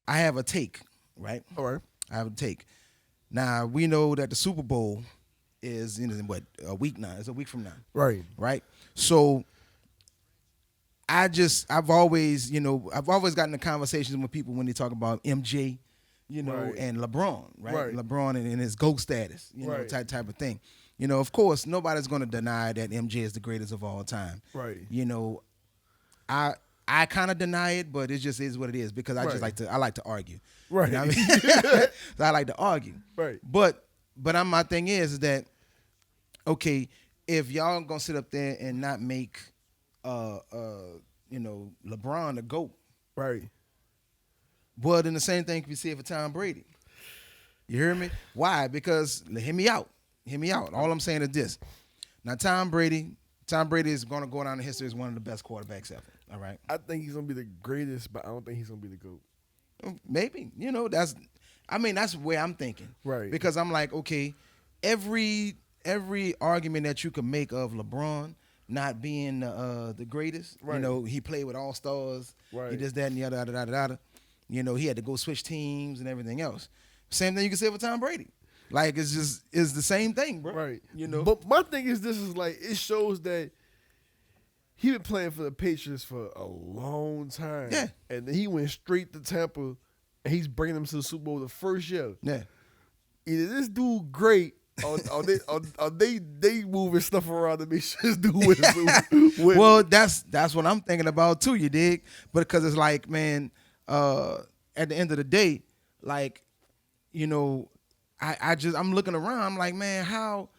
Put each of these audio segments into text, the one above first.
I have a take, right? All right. I have a take. Now we know that the Super Bowl is in what, a week now. It's a week from now, Right. right? So I've always gotten the conversations with people when they talk about MJ, Right. and LeBron, right? Right. LeBron and his GOAT status, Right. type of thing. Of course, nobody's going to deny that MJ is the greatest of all time. Right. You know, I I kind of deny it, but it just is what it is because I just Right. like to argue. Right. You know what I mean? So I like to argue. Right. But my thing is that okay, if y'all gonna sit up there and not make LeBron the GOAT, Right. well then the same thing can be said for Tom Brady. You hear me? Why? Because hear me out. Hear me out. All I'm saying is this. Now Tom Brady is gonna go down in history as one of the best quarterbacks ever. All right. I think he's gonna be the greatest, but I don't think he's gonna be the GOAT. Maybe. That's where I'm thinking. Right. Because I'm like, okay, every argument that you can make of LeBron not being the greatest, Right. he played with all stars, Right. he does that and the other, he had to go switch teams and everything else. Same thing you can say for Tom Brady. Like it's the same thing, bro. Right. You know. But my thing is this is like it shows that he been playing for the Patriots for a long time. Yeah. And then he went straight to Tampa and he's bringing them to the Super Bowl the first year. Yeah. Either this dude great or they moving stuff around to make sure this dude wins. Well, that's what I'm thinking about too. You dig? But because it's like, man, at the end of the day, like, I'm looking around. I'm like, man, how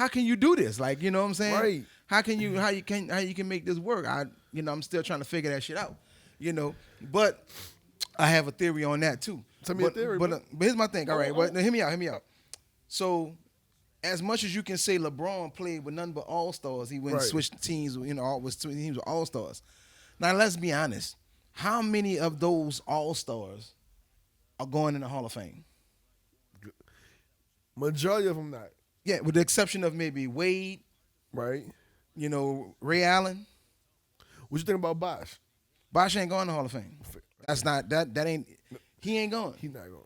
can you do this? Like, you know what I'm saying? Right. How you can make this work? I'm still trying to figure that shit out. But I have a theory on that too. Tell me a theory, But, bro. but here's my thing. All right, well, now hear me out. So, as much as you can say LeBron played with nothing but all stars, he went and Right. switched teams. Teams with all stars. Now let's be honest. How many of those all stars are going in the Hall of Fame? Majority of them not. Yeah, with the exception of maybe Wade, Right. Ray Allen. What you think about Bosh? Bosh ain't going to the Hall of Fame. That's not that ain't he ain't going. He's not going.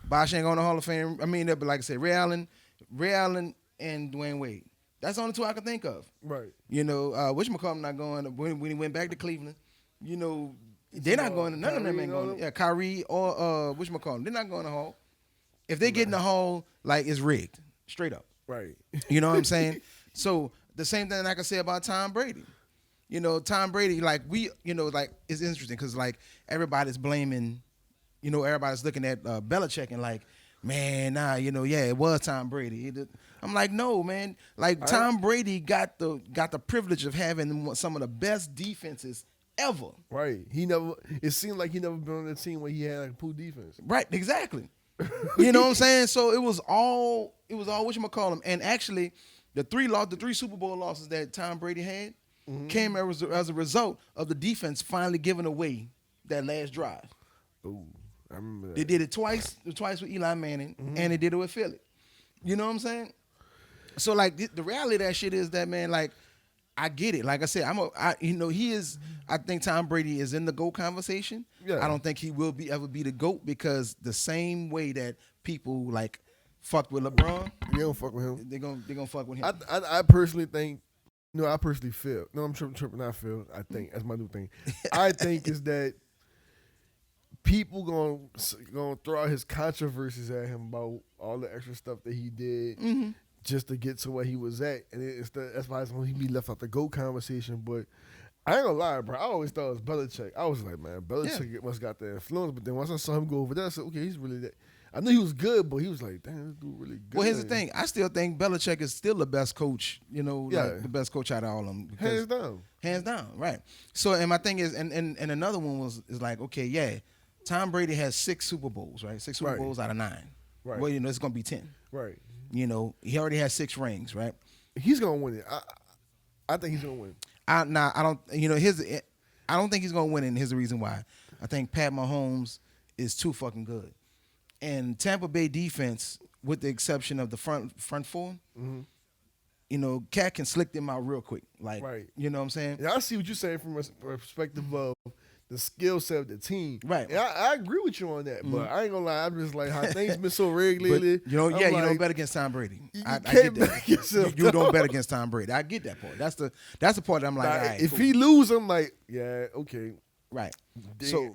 Bosh ain't going to the Hall of Fame. I mean, but like I said, Ray Allen and Dwayne Wade. That's the only two I can think of. Right. Whatchamacallit not going when he went back to Cleveland. They're not going. None of them ain't going. Yeah, Kyrie or whatchamacallit. They're not going to the Hall. If they get in the Hall, like it's rigged, straight up. Right. You know what I'm saying? So the same thing I can say about Tom Brady. Tom Brady, like it's interesting because like everybody's blaming, everybody's looking at Belichick and like, man, it was Tom Brady. I'm like, no, man. Like Tom Brady got the privilege of having some of the best defenses ever. Right. It seemed like he never been on a team where he had like a poor defense. Right, exactly. You know what I'm saying? So it was all whatchamacallit. And actually, the three Super Bowl losses that Tom Brady had came as a result of the defense finally giving away that last drive. Ooh, I remember that. They did it twice with Eli Manning, and they did it with Philly. You know what I'm saying? So like the reality of that shit is that, man, like I get it. Like I said, he is. I think Tom Brady is in the GOAT conversation. Yeah. I don't think he will ever be the GOAT because the same way that people like fucked with LeBron, You don't fuck with him. they're gonna fuck with him. I personally think. No, I personally feel. No, I'm tripping. Not feel. I think that's my new thing. I think is that people gonna throw out his controversies at him about all the extra stuff that he did just to get to where he was at, and that's why he be left out the GOAT conversation. But I ain't gonna lie, bro. I always thought it was Belichick. I was like, man, Belichick must got the influence. But then once I saw him go over there, I said, okay, he's really that. I knew he was good, but he was like, damn, this dude really good. Well, here's the thing. I still think Belichick is still the best coach. Like the best coach out of all of them. Hands down. Hands down, right. So, and my thing is, and another one is like, okay, yeah, Tom Brady has 6 Super Bowls, right? 6 Super Right. Bowls out of 9. Right. Well, it's going to be 10. Right. He already has 6 rings, right? He's gonna win it. I think he's gonna win. I don't, I don't think he's going to win it, and here's the reason why. I think Pat Mahomes is too fucking good. And Tampa Bay defense, with the exception of the front 4, Cat can slick them out real quick. Like, Right. you know what I'm saying? Yeah, I see what you're saying from a perspective of the skill set of the team. Right. And I agree with you on that, but I ain't gonna lie. I'm just like how things been so rigged But, lately. you know, I'm you like, don't bet against Tom Brady. I can't get bet that. against him, You don't dog. bet against Tom Brady. I get that part. That's the part that I'm like, Nah, all right, if cool. he lose, I'm like, yeah, okay. Right. Damn. So